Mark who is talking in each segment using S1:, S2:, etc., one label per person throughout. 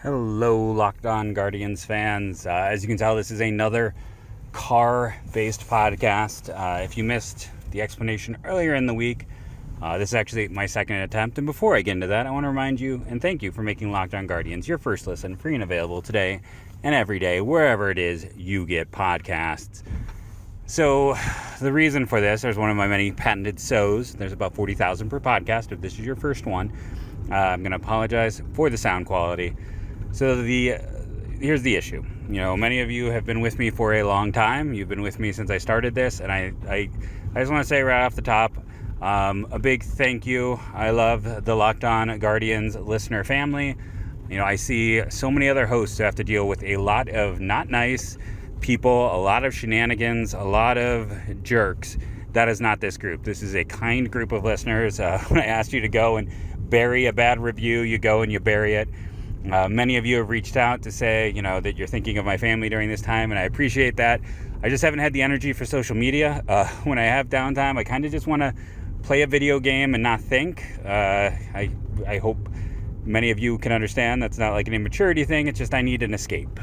S1: Hello, Locked On Guardians fans. As you can tell, this is another car-based podcast. If you missed the explanation earlier in the week, this is actually my second attempt. And before I get into that, I want to remind you and thank you for making Locked On Guardians your first listen, free and available today and every day, wherever it is you get podcasts. So the reason for this, there's one of my many patented so's. There's about 40,000 per podcast. If this is your first one, I'm going to apologize for the sound quality. So here's the issue. You know, many of you have been with me for a long time. You've been with me since I started this, and I just want to say right off the top, a big thank you. I love the Locked On Guardians listener family. You know, I see so many other hosts who have to deal with a lot of not nice people, a lot of shenanigans, a lot of jerks. That is not this group. This is a kind group of listeners. When I asked you to go and bury a bad review, you go and you bury it. Many of you have reached out to say, you know, that you're thinking of my family during this time, and I appreciate that. I just haven't had the energy for social media. When I have downtime, I kind of just want to play a video game and not think. I hope many of you can understand that's not like an immaturity thing. It's just I need an escape.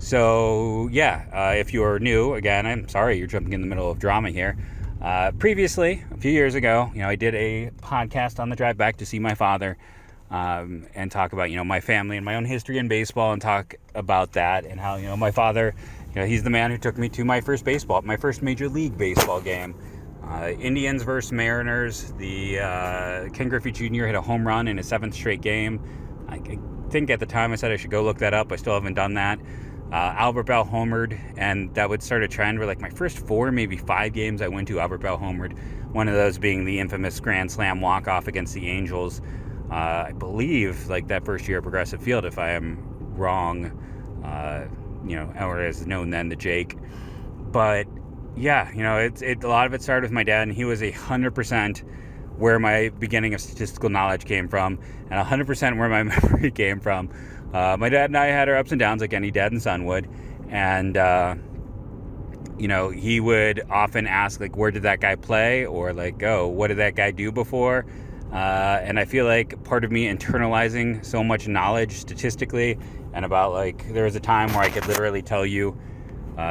S1: If you're new, again, I'm sorry you're jumping in the middle of drama here. Previously, a few years ago, you know, I did a podcast on the drive back to see my father. And talk about, you know, my family and my own history in baseball, and talk about that and how, you know, my father, you know, he's the man who took me to my first Major League Baseball game. Indians versus Mariners. Ken Griffey Jr. hit a home run in his 7th straight game. I think at the time I said I should go look that up. I still haven't done that. Albert Bell homered, and that would start a trend where like my first 4, maybe 5 games I went to, Albert Bell homered. One of those being the infamous Grand Slam walk-off against the Angels. I believe like that first year at Progressive Field, if I am wrong, or as known then, the Jake. But yeah, you know, a lot of it started with my dad, and he was 100% where my beginning of statistical knowledge came from, and 100% where my memory came from. My dad and I had our ups and downs like any dad and son would, and he would often ask like, where did that guy play, or like, oh, what did that guy do before? And I feel like part of me internalizing so much knowledge statistically, and about like, there was a time where I could literally tell you,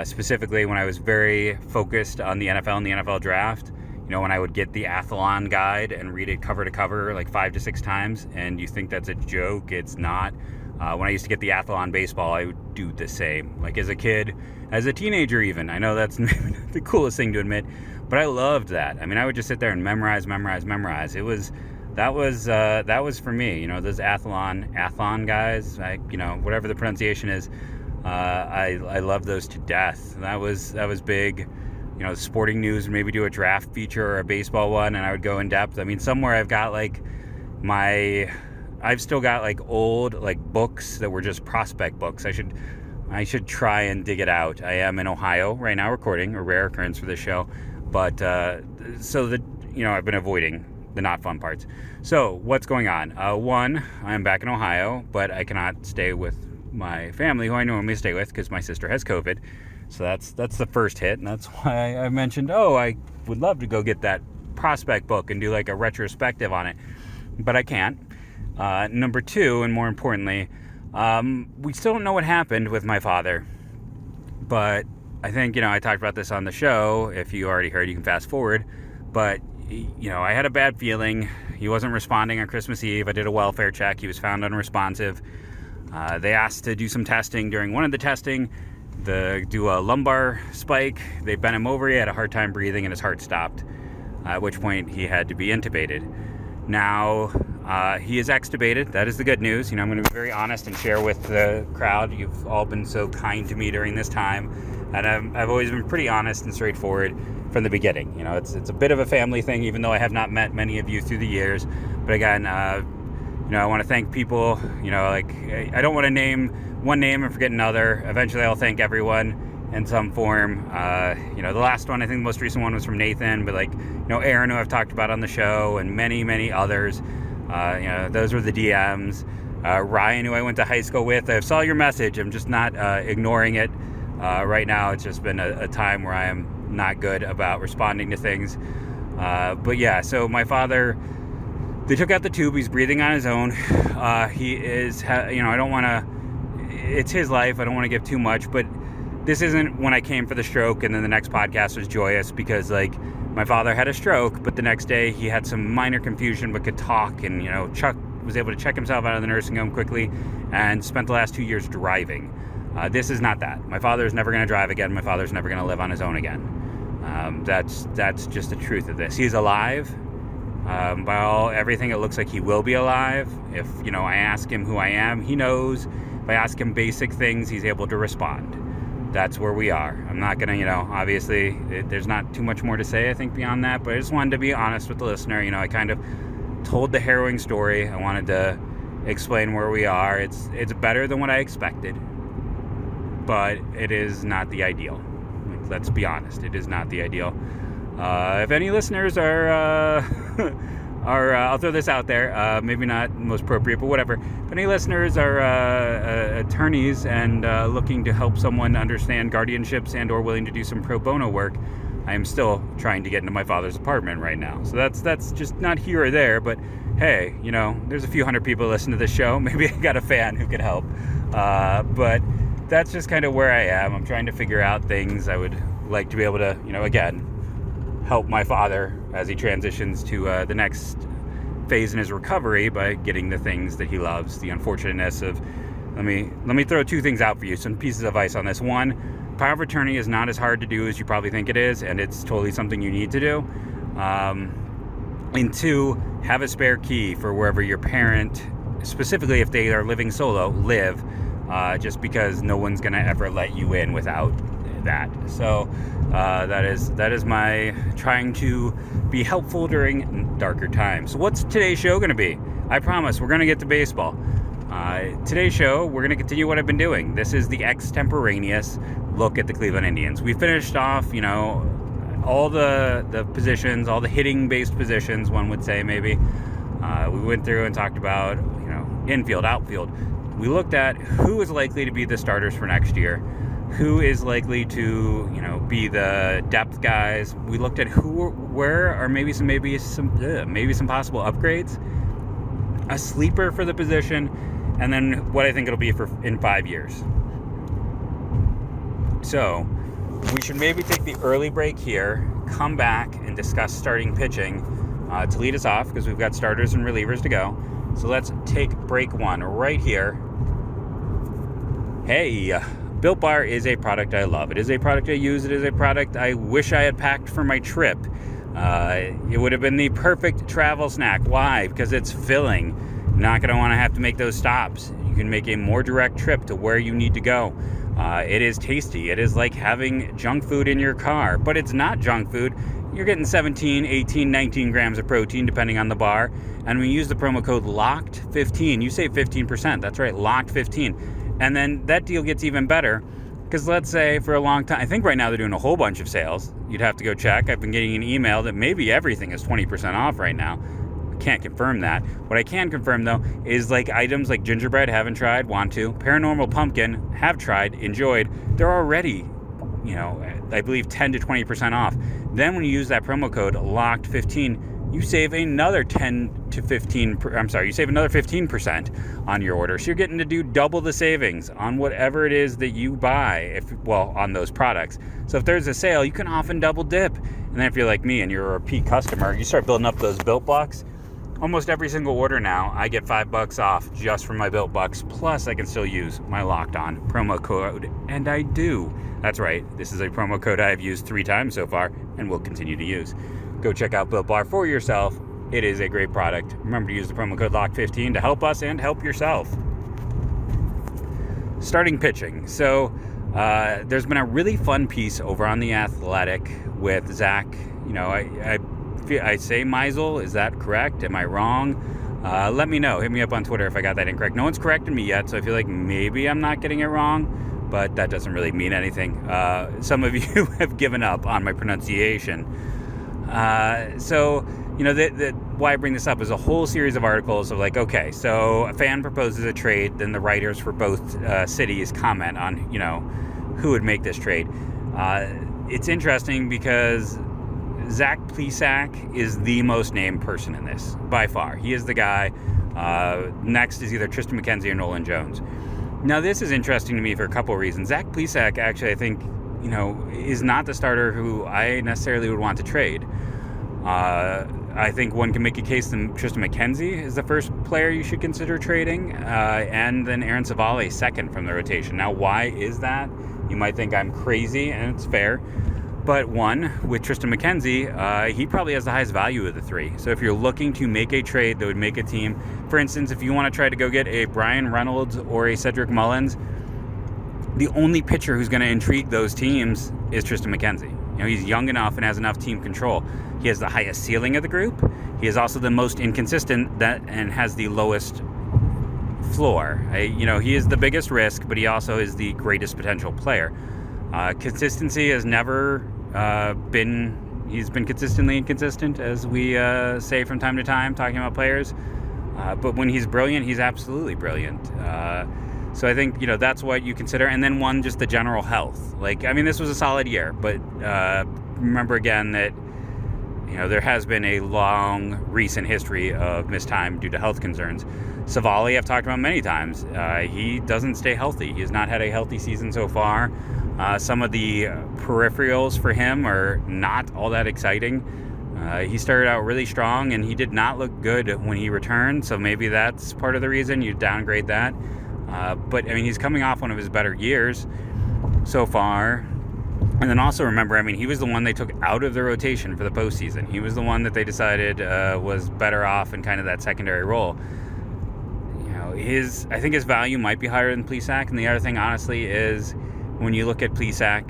S1: specifically when I was very focused on the NFL and the NFL draft, you know, when I would get the Athlon guide and read it cover to cover like 5 to 6 times, and you think that's a joke, it's not. When I used to get the Athlon baseball, I would do the same. Like as a kid, as a teenager even. I know that's the coolest thing to admit, but I loved that. I mean, I would just sit there and memorize. That was for me. You know, those Athlon guys. Whatever the pronunciation is, I love those to death. That was big. You know, Sporting News would maybe do a draft feature or a baseball one, and I would go in depth. I mean, somewhere I've got like I've still got like old like books that were just prospect books. I should try and dig it out. I am in Ohio right now recording, a rare occurrence for this show. But I've been avoiding the not fun parts. So what's going on? One, I'm back in Ohio, but I cannot stay with my family who I normally stay with because my sister has COVID. So that's the first hit, and that's why I mentioned, I would love to go get that prospect book and do like a retrospective on it, but I can't. Number 2, and more importantly, we still don't know what happened with my father, but I think, you know, I talked about this on the show. If you already heard, you can fast forward, but you know, I had a bad feeling. He wasn't responding on Christmas Eve. I did a welfare check. He was found unresponsive. They asked to do some testing. During one of the testing, do a lumbar spike. They bent him over. He had a hard time breathing, and his heart stopped, at which point he had to be intubated. Now, he is extubated. That is the good news. You know, I'm going to be very honest and share with the crowd. You've all been so kind to me during this time, and I've always been pretty honest and straightforward from the beginning. You know, it's a bit of a family thing, even though I have not met many of you through the years. But again, I want to thank people. You know, like, I don't want to name one name and forget another. Eventually, I'll thank everyone in some form. The last one, I think the most recent one was from Nathan, but like, you know, Aaron, who I've talked about on the show, and many, many others. Those were the DMs. Ryan, who I went to high school with, I saw your message. I'm just not ignoring it right now. It's just been a time where I am not good about responding to things. So my father They took out the tube. He's breathing on his own. He is, I don't want to, it's his life. I don't want to give too much, but this isn't when I came for the stroke and then the next podcast was joyous because, like, my father had a stroke, but the next day he had some minor confusion but could talk, and, Chuck was able to check himself out of the nursing home quickly and spent the last 2 years driving. This is not that. My father is never going to drive again. My father's never going to live on his own again. That's just the truth of this. He's alive. By everything, it looks like he will be alive. If, I ask him who I am, he knows. If I ask him basic things, he's able to respond. That's where we are. I'm not going to, obviously, there's not too much more to say, I think, beyond that. But I just wanted to be honest with the listener. I kind of told the harrowing story. I wanted to explain where we are. It's better than what I expected. But it is not the ideal. Let's be honest. It is not the ideal. If any listeners are I'll throw this out there, maybe not most appropriate, but whatever. If any listeners are attorneys and looking to help someone understand guardianships and or willing to do some pro bono work, I am still trying to get into my father's apartment right now. So that's just not here or there, but hey, there's a few hundred people listen to this show. Maybe I got a fan who could help. But that's just kind of where I am. I'm trying to figure out things. I would like to be able to, again, help my father as he transitions to the next phase in his recovery by getting the things that he loves. The unfortunateness of, let me throw two things out for you, some pieces of advice on this. One, power of attorney is not as hard to do as you probably think it is, and it's totally something you need to do. And two, have a spare key for wherever your parent, specifically if they are living solo, live, just because no one's going to ever let you in without that. So that is my trying to be helpful during darker times. So what's today's show going to be? I promise we're going to get to baseball. Today's show, we're going to continue what I've been doing. This is the extemporaneous look at the Cleveland Indians. We finished off, all the positions, all the hitting-based positions, one would say maybe. We went through and talked about, infield, outfield. We looked at who is likely to be the starters for next year, who is likely to, be the depth guys. We looked at where are maybe some possible upgrades, a sleeper for the position, and then what I think it'll be in 5 years. So we should maybe take the early break here, come back and discuss starting pitching to lead us off, because we've got starters and relievers to go. So let's take break one right here. Hey, Built Bar is a product I love. It is a product I use. It is a product I wish I had packed for my trip. It would have been the perfect travel snack. Why? Because it's filling. You're not going to want to have to make those stops. You can make a more direct trip to where you need to go. It is tasty. It is like having junk food in your car, but it's not junk food. You're getting 17, 18, 19 grams of protein depending on the bar. And when you use the promo code LOCKED15, you save 15%. That's right, LOCKED15. And then that deal gets even better, because let's say for a long time, I think right now they're doing a whole bunch of sales. You'd have to go check. I've been getting an email that maybe everything is 20% off right now. I can't confirm that. What I can confirm, though, is like items like gingerbread, haven't tried, want to. Paranormal pumpkin, have tried, enjoyed. They're already, I believe 10 to 20% off. Then when you use that promo code LOCKED15, you save another 15% on your order. So you're getting to do double the savings on whatever it is that you buy, on those products. So if there's a sale, you can often double dip. And then if you're like me and you're a repeat customer, you start building up those Built Bucks. Almost every single order now, I get $5 off just from my Built Bucks. Plus, I can still use my Locked On promo code, and I do. That's right. This is a promo code I've used 3 times so far and will continue to use. Go check out Built Bar for yourself. It is a great product. Remember to use the promo code LOCK15 to help us and help yourself. Starting pitching. So there's been a really fun piece over on The Athletic with Zach. I say Meisel. Is that correct? Am I wrong? Let me know. Hit me up on Twitter if I got that incorrect. No one's corrected me yet, so I feel like maybe I'm not getting it wrong, but that doesn't really mean anything. Some of you have given up on my pronunciation. Why I bring this up is a whole series of articles of okay, so a fan proposes a trade, then the writers for both cities comment on, who would make this trade. It's interesting because Zach Plesac is the most named person in this, by far. He is the guy. Next is either Tristan McKenzie or Nolan Jones. Now, this is interesting to me for a couple of reasons. Zach Plesac, actually, I think, is not the starter who I necessarily would want to trade. I think one can make a case that Tristan McKenzie is the first player you should consider trading, and then Aaron Savale second from the rotation. Now, why is that? You might think I'm crazy, and it's fair. But one, with Tristan McKenzie, he probably has the highest value of the three. So if you're looking to make a trade that would make a team, for instance, if you want to try to go get a Brian Reynolds or a Cedric Mullins, the only pitcher who's going to intrigue those teams is Tristan McKenzie. He's young enough and has enough team control. He has the highest ceiling of the group. He is also the most inconsistent and has the lowest floor. He is the biggest risk, but he also is the greatest potential player. Consistency has never he's been consistently inconsistent, as we say from time to time, talking about players. But when he's brilliant, he's absolutely brilliant. So I think, that's what you consider. And then one, just the general health. This was a solid year, but remember again that, there has been a long, recent history of missed time due to health concerns. Savale, I've talked about many times. He doesn't stay healthy. He has not had a healthy season so far. Some of the peripherals for him are not all that exciting. He started out really strong, and he did not look good when he returned, so maybe that's part of the reason you downgrade that. But he's coming off one of his better years so far. And then also remember, he was the one they took out of the rotation for the postseason. He was the one that they decided was better off in kind of that secondary role. I think his value might be higher than Plesac. And the other thing, honestly, is when you look at Plesac,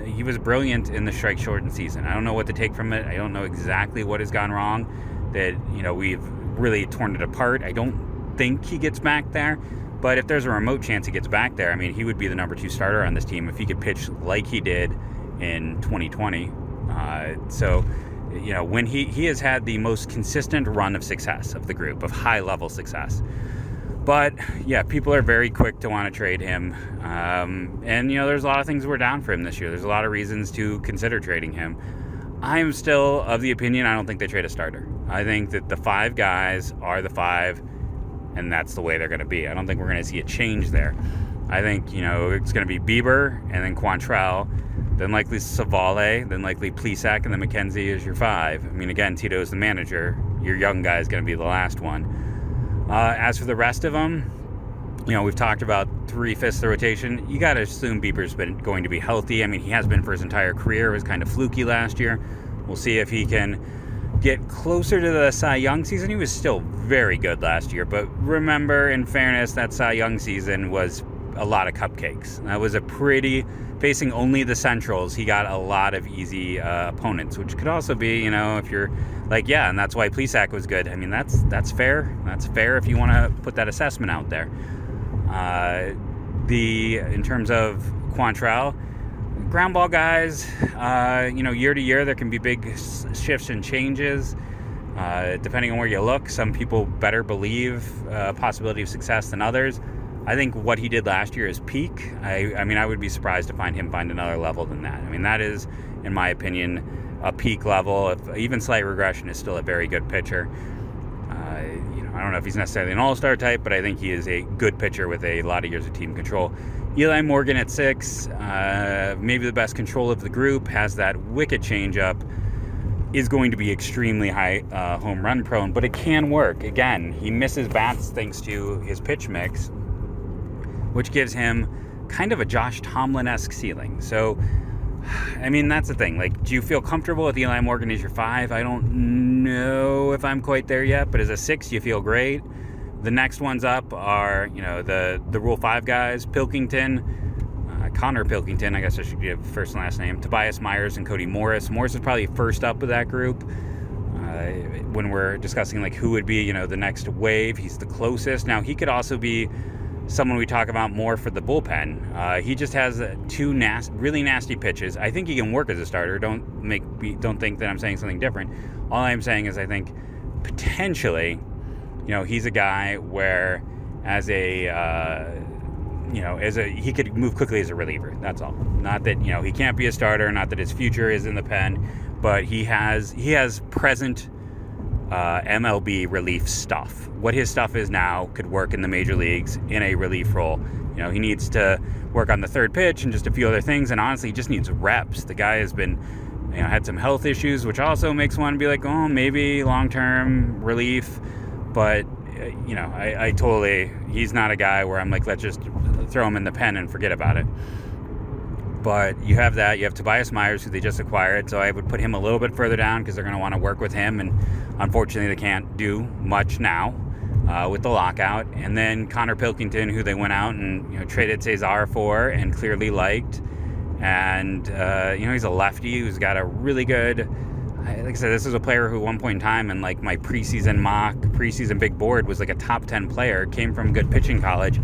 S1: he was brilliant in the strike shortened season. I don't know what to take from it. I don't know exactly what has gone wrong, that, we've really torn it apart. I don't think he gets back there. But if there's a remote chance he gets back there, he would be the number 2 starter on this team if he could pitch like he did in 2020. When he has had the most consistent run of success of the group, of high-level success. But, yeah, people are very quick to want to trade him. There's a lot of things we're down for him this year. There's a lot of reasons to consider trading him. I am still of the opinion I don't think they trade a starter. I think that the 5 guys are the 5, and that's the way they're going to be. I don't think we're going to see a change there. I think, it's going to be Bieber and then Quantrell, then likely Savale, then likely Plesac, and then McKenzie is your 5. Again, Tito's the manager. Your young guy is going to be the last one. As for the rest of them, we've talked about 3/5 of the rotation. You got to assume Bieber's been going to be healthy. He has been for his entire career. It was kind of fluky last year. We'll see if he can get closer to the Cy Young season. He was still very good last year, but remember, in fairness, that Cy Young season was a lot of cupcakes. That was facing only the Centrals, he got a lot of easy opponents, which could also be, if you're and that's why Plesac was good. That's fair. That's fair if you want to put that assessment out there. In terms of Quantrell, ground ball guys, year to year there can be big shifts and changes. Depending on where you look, some people better believe possibility of success than others. I think what he did last year is peak. I would be surprised to find another level than that. That is, in my opinion, a peak level. If even slight regression is still a very good pitcher. I don't know if he's necessarily an all-star type, but I think he is a good pitcher with a lot of years of team control. Eli Morgan at 6, maybe the best control of the group, has that wicked changeup, is going to be extremely high home run prone, but it can work. Again, he misses bats thanks to his pitch mix, which gives him kind of a Josh Tomlin-esque ceiling. So, that's the thing. Do you feel comfortable with Eli Morgan as your 5? I don't know if I'm quite there yet, but as a 6, you feel great. The next ones up are, the Rule 5 guys, Pilkington, Connor Pilkington, I guess I should give first and last name, Tobias Meyers and Cody Morris. Morris is probably first up with that group. When we're discussing, who would be, the next wave, he's the closest. Now, he could also be someone we talk about more for the bullpen. He just has 2 really nasty pitches. I think he can work as a starter. Don't think that I'm saying something different. All I'm saying is I think potentially, he's a guy where as a he could move quickly as a reliever. That's all. Not that, he can't be a starter, not that his future is in the pen, but he has present MLB relief stuff. What his stuff is now could work in the major leagues in a relief role. He needs to work on the third pitch and just a few other things, and honestly, he just needs reps. The guy has been, had some health issues, which also makes one be like, oh, maybe long-term relief, but he's not a guy where I'm like, let's just throw him in the pen and forget about it. But you have that. You have Tobias Meyers, who they just acquired, so I would put him a little bit further down because they're going to want to work with him, and unfortunately they can't do much now with the lockout. And then Connor Pilkington, who they went out and traded Cesar for and clearly liked. And he's a lefty who's got a really good, like I said, this is a player who at one point in time in like my preseason big board was like a top 10 player, came from good pitching college.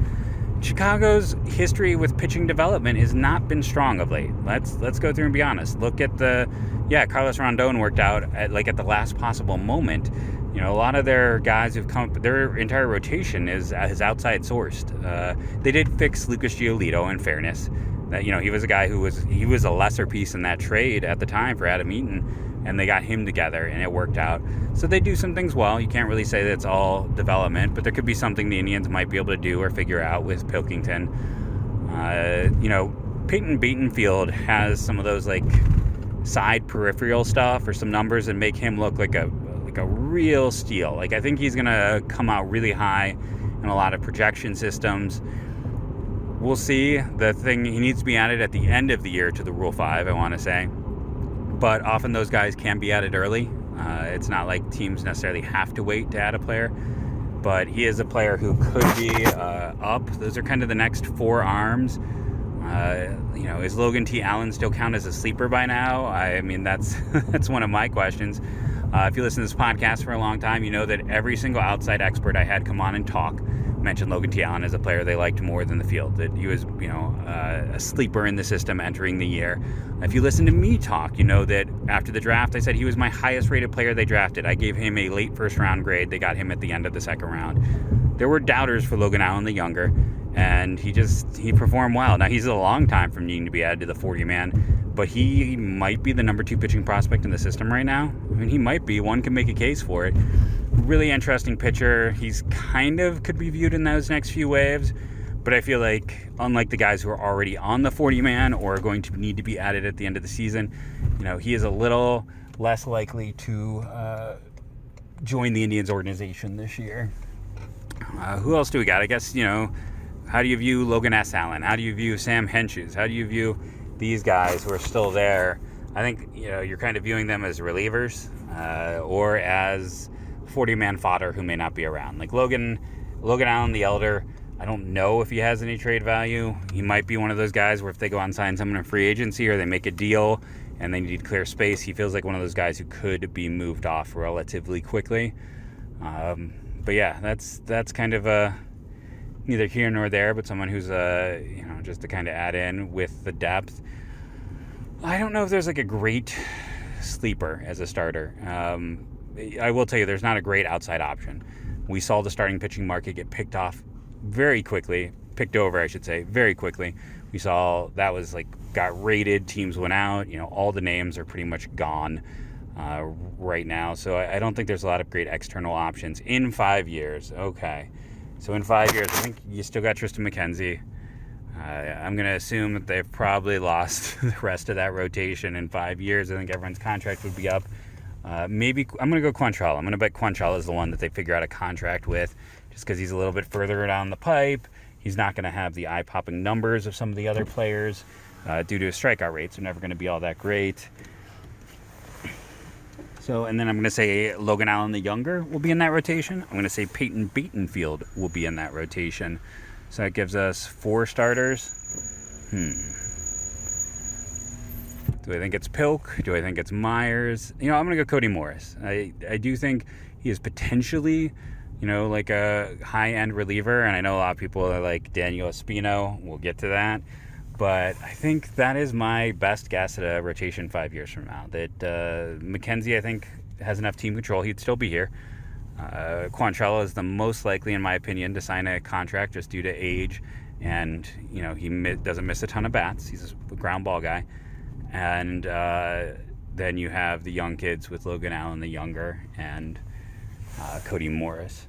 S1: Chicago's history with pitching development has not been strong of late. Let's go through and be honest. Look at Carlos Rondon worked out at the last possible moment. A lot of their guys who've come up, their entire rotation is outside sourced. They did fix Lucas Giolito, in fairness. That he was a guy who was a lesser piece in that trade at the time for Adam Eaton, and they got him together and it worked out. So they do some things well. You can't really say that it's all development, but there could be something the Indians might be able to do or figure out with Pilkington. Peyton Beatonfield has some of those like side peripheral stuff or some numbers that make him look like a real steal. Like I think he's gonna come out really high in a lot of projection systems. We'll see. The thing, he needs to be added at the end of the year to the Rule 5, I want to say. But often those guys can be added early. It's not like teams necessarily have to wait to add a player. But he is a player who could be up. Those are kind of the next four arms. Is Logan T. Allen still count as a sleeper by now? I mean, that's one of my questions. If you listen to this podcast for a long time, you know that every single outside expert I had come on and talk mentioned Logan T. Allen as a player they liked more than the field, that he was, a sleeper in the system entering the year. If you listen to me talk, you know that after the draft, I said he was my highest rated player they drafted. I gave him a late first round grade. They got him at the end of the second round. There were doubters for Logan Allen the younger, and he performed well. Now, he's a long time from needing to be added to the 40-man, but he might be the number 2 pitching prospect in the system right now. I mean, he might be. One can make a case for it. Really interesting pitcher. He's kind of could be viewed in those next few waves, but I feel like unlike the guys who are already on the 40-man or are going to need to be added at the end of the season, he is a little less likely to join the Indians organization this year. Who else do we got? I guess, how do you view Logan S. Allen? How do you view Sam Hentges? How do you view these guys who are still there? I think, you're kind of viewing them as relievers or as 40-man fodder who may not be around. Like Logan Allen the elder, I don't know if he has any trade value. He might be one of those guys where if they go out and sign someone in free agency or they make a deal and they need clear space, he feels like one of those guys who could be moved off relatively quickly. But yeah, that's kind of neither here nor there, but someone who's just to kind of add in with the depth. I don't know if there's like a great sleeper as a starter. I will tell you, there's not a great outside option. We saw the starting pitching market get picked over, I should say, very quickly. We saw that was got rated, teams went out, all the names are pretty much gone right now. So I don't think there's a lot of great external options in 5 years. Okay. So in 5 years, I think you still got Tristan McKenzie. I'm going to assume that they've probably lost the rest of that rotation in 5 years. I think everyone's contract would be up. Maybe I'm going to go Quantrill. I'm going to bet Quantrill is the one that they figure out a contract with just because he's a little bit further down the pipe. He's not going to have the eye-popping numbers of some of the other players due to his strikeout rates. They're never going to be all that great. So, and then I'm going to say Logan Allen the younger will be in that rotation. I'm going to say Peyton Beatonfield will be in that rotation. So that gives us 4 starters. Do I think it's Pilk? Do I think it's Myers? I'm going to go Cody Morris. I do think he is potentially, like a high-end reliever, and I know a lot of people are like Daniel Espino. We'll get to that. But I think that is my best guess at a rotation 5 years from now. That McKenzie, I think, has enough team control. He'd still be here. Quantrill is the most likely, in my opinion, to sign a contract just due to age and he doesn't miss a ton of bats. He's a ground ball guy. And then you have the young kids with Logan Allen the younger and Cody Morris.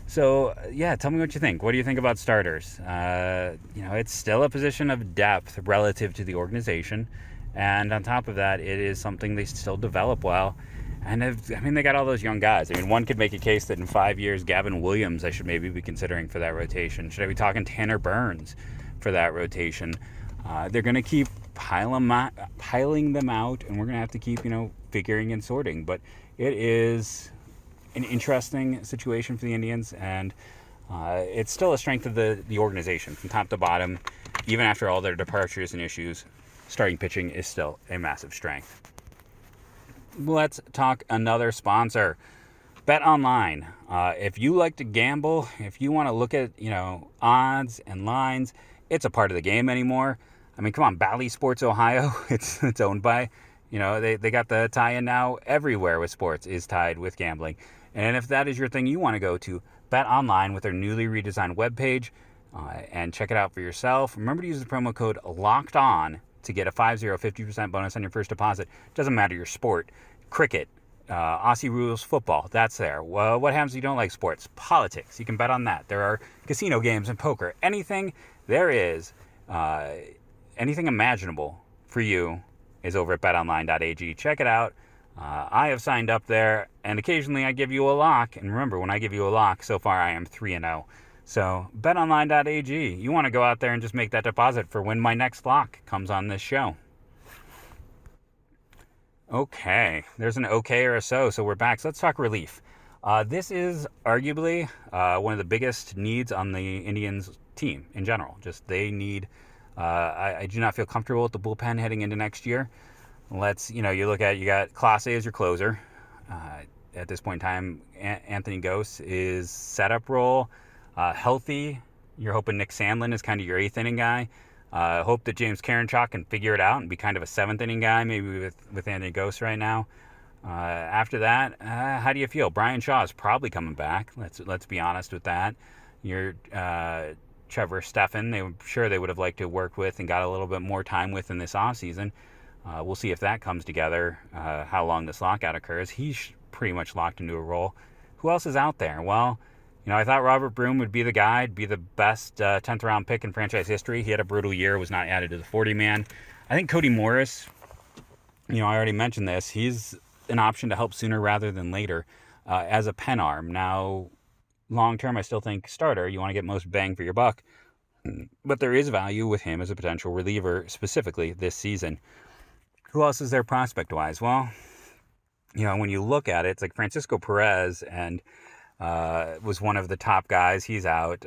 S1: So, yeah, tell me what you think. What do you think about starters? It's still a position of depth relative to the organization. And on top of that, it is something they still develop well. And they got all those young guys. One could make a case that in 5 years, Gavin Williams I should maybe be considering for that rotation. Should I be talking Tanner Burns for that rotation? They're going to keep piling them out, and we're going to have to keep, figuring and sorting. But it is an interesting situation for the Indians, and it's still a strength of the organization from top to bottom. Even after all their departures and issues, starting pitching is still a massive strength. Let's talk another sponsor, Bet Online. If you like to gamble, if you want to look at odds and lines, it's a part of the game anymore. Come on, Bally Sports Ohio. It's owned by, they got the tie-in now everywhere with sports is tied with gambling. And if that is your thing, you want to go to Bet Online with their newly redesigned webpage and check it out for yourself. Remember to use the promo code LOCKEDON to get a 50% bonus on your first deposit. Doesn't matter your sport. Cricket, Aussie rules, football, that's there. Well, what happens if you don't like sports? Politics, you can bet on that. There are casino games and poker. Anything there is, anything imaginable for you is over at betonline.ag. Check it out. I have signed up there, and occasionally I give you a lock. And remember, when I give you a lock, so far I am 3-0. So betonline.ag. You want to go out there and just make that deposit for when my next lock comes on this show. Okay, there's an okay or a so we're back. So let's talk relief. This is arguably one of the biggest needs on the Indians team in general. Just they need, I do not feel comfortable with the bullpen heading into next year. You got Clase as your closer. At this point in time, Anthony Gose is setup role. Healthy, you're hoping Nick Sandlin is kind of your 8th inning guy. Hope that James Karinchak can figure it out and be kind of a 7th inning guy, maybe with Anthony Gose right now. After that, how do you feel? Brian Shaw is probably coming back. Let's be honest with that. You're Trevor Stephan. They would have liked to work with and got a little bit more time with in this offseason. We'll see if that comes together, how long this lockout occurs. He's pretty much locked into a role. Who else is out there? Well, I thought Robert Broom would be the guy, be the best 10th round pick in franchise history. He had a brutal year, was not added to the 40-man. I think Cody Morris, I already mentioned this, he's an option to help sooner rather than later as a pen arm. Now, long term, I still think starter, you want to get most bang for your buck. But there is value with him as a potential reliever, specifically this season. Who else is there prospect-wise? Well, when you look at it, it's like Francisco Perez and was one of the top guys. He's out.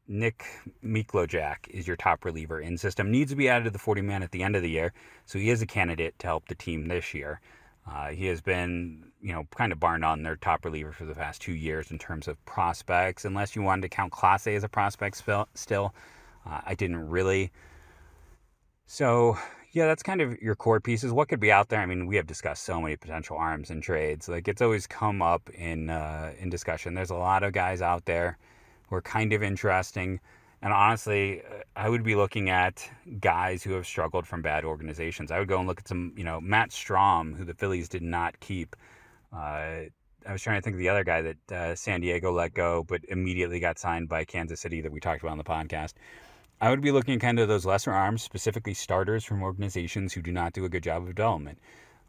S1: Nick Miklojak is your top reliever in system. Needs to be added to the 40-man at the end of the year, so he is a candidate to help the team this year. He has been, kind of bar none their top reliever for the past 2 years in terms of prospects, unless you wanted to count Clase as a prospect still. I didn't really. So, yeah, that's kind of your core pieces. What could be out there? We have discussed so many potential arms and trades. Like, it's always come up in discussion. There's a lot of guys out there who are kind of interesting. And honestly, I would be looking at guys who have struggled from bad organizations. I would go and look at some, Matt Strahm, who the Phillies did not keep. I was trying to think of the other guy that San Diego let go, but immediately got signed by Kansas City that we talked about on the podcast. I would be looking at kind of those lesser arms, specifically starters from organizations who do not do a good job of development.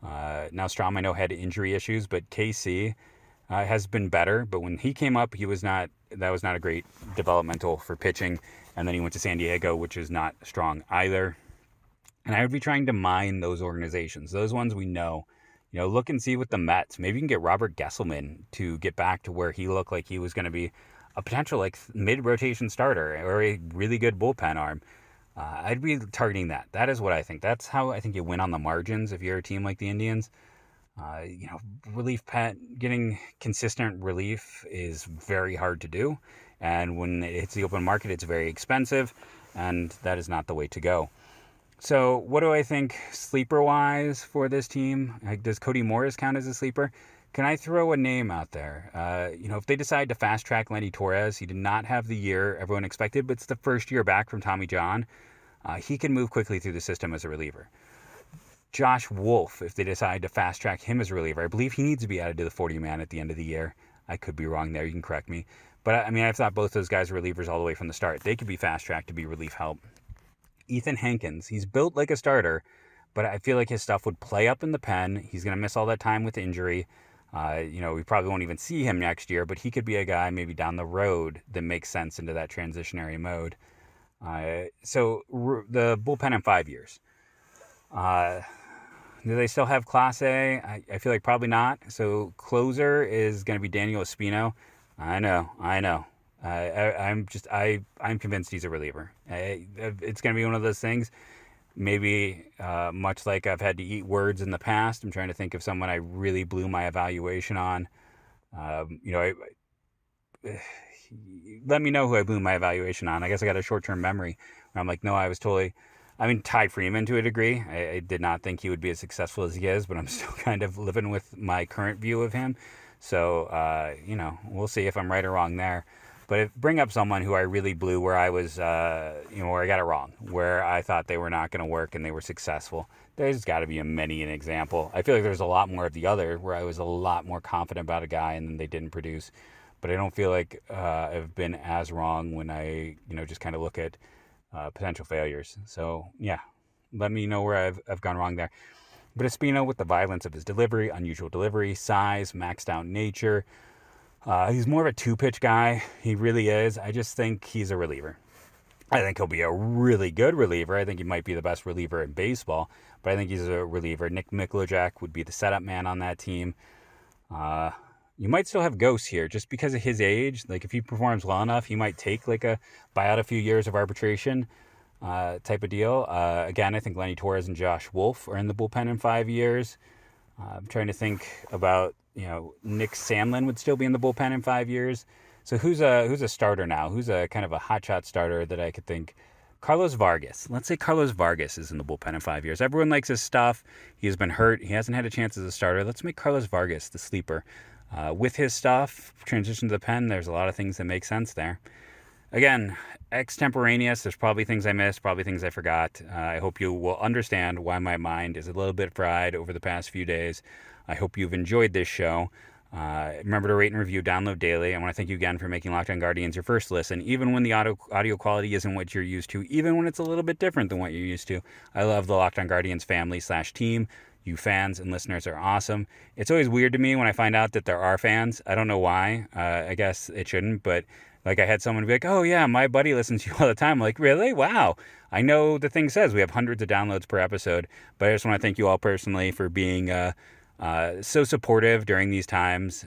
S1: Now, Strahm, I know, had injury issues, but KC has been better. But when he came up, that was not a great developmental for pitching. And then he went to San Diego, which is not strong either. And I would be trying to mine those organizations, those ones we know. Look and see with the Mets. Maybe you can get Robert Gesselman to get back to where he looked like he was going to be a potential mid-rotation starter or a really good bullpen arm. I'd be targeting that. That is what I think. That's how I think you win on the margins if you're a team like the Indians. Getting consistent relief is very hard to do. And when it's the open market, it's very expensive. And that is not the way to go. So what do I think sleeper-wise for this team? Does Cody Morris count as a sleeper? Can I throw a name out there? If they decide to fast track Lenny Torres, he did not have the year everyone expected, but it's the first year back from Tommy John. He can move quickly through the system as a reliever. Josh Wolf, if they decide to fast track him as a reliever, I believe he needs to be added to the 40-man at the end of the year. I could be wrong there. You can correct me. But I mean, I've thought both those guys are relievers all the way from the start. They could be fast tracked to be relief help. Ethan Hankins, he's built like a starter, but I feel like his stuff would play up in the pen. He's going to miss all that time with injury. We probably won't even see him next year, but he could be a guy maybe down the road that makes sense into that transitionary mode. So the bullpen in 5 years. Do they still have Class A? I feel like probably not. So closer is going to be Daniel Espino. I know. I'm convinced he's a reliever. It's going to be one of those things. Maybe much like I've had to eat words in the past, I'm trying to think of someone I really blew my evaluation on. Let me know who I blew my evaluation on. I guess I got a short-term memory where I'm like, no, Ty Freeman to a degree. I did not think he would be as successful as he is, but I'm still kind of living with my current view of him. So, we'll see if I'm right or wrong there. But bring up someone who I really blew where I was, where I got it wrong, where I thought they were not going to work and they were successful. There's got to be an example. I feel like there's a lot more of the other where I was a lot more confident about a guy and then they didn't produce. But I don't feel like I've been as wrong when I, just kind of look at potential failures. So, yeah, let me know where I've gone wrong there. But Espino, with the violence of his delivery, unusual delivery, size, maxed out nature, he's more of a two-pitch guy. He really is. I just think he's a reliever. I think he'll be a really good reliever. I think he might be the best reliever in baseball, but I think he's a reliever. Nick Mikulajek would be the setup man on that team. You might still have Ghosts here just because of his age. Like, if he performs well enough, he might take buy out a few years of arbitration type of deal. Again, I think Lenny Torres and Josh Wolf are in the bullpen in 5 years. I'm trying to think about, Nick Sandlin would still be in the bullpen in 5 years. So who's a starter now? Who's a kind of a hotshot starter that I could think? Carlos Vargas. Let's say Carlos Vargas is in the bullpen in 5 years. Everyone likes his stuff. He has been hurt. He hasn't had a chance as a starter. Let's make Carlos Vargas the sleeper. With his stuff, transition to the pen, there's a lot of things that make sense there. Again, extemporaneous. There's probably things I missed, probably things I forgot. I hope you will understand why my mind is a little bit fried over the past few days. I hope you've enjoyed this show. Remember to rate and review, download daily. I want to thank you again for making Locked On Guardians your first listen, even when the audio quality isn't what you're used to, even when it's a little bit different than what you're used to. I love the Locked On Guardians family/team. You fans and listeners are awesome. It's always weird to me when I find out that there are fans. I don't know why. I guess it shouldn't, but I had someone be like, oh yeah, my buddy listens to you all the time. I'm like, really? Wow. I know the thing says we have hundreds of downloads per episode, but I just want to thank you all personally for being so supportive during these times,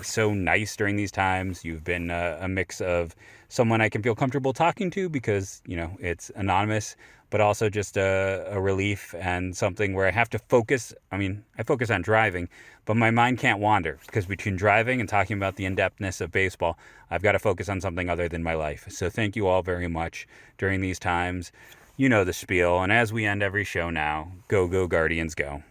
S1: so nice during these times. You've been a mix of someone I can feel comfortable talking to because, it's anonymous, but also just a relief and something where I have to focus. I mean, I focus on driving, but my mind can't wander because between driving and talking about the in-depthness of baseball, I've got to focus on something other than my life. So thank you all very much during these times. You know the spiel. And as we end every show now, go, go, Guardians, go.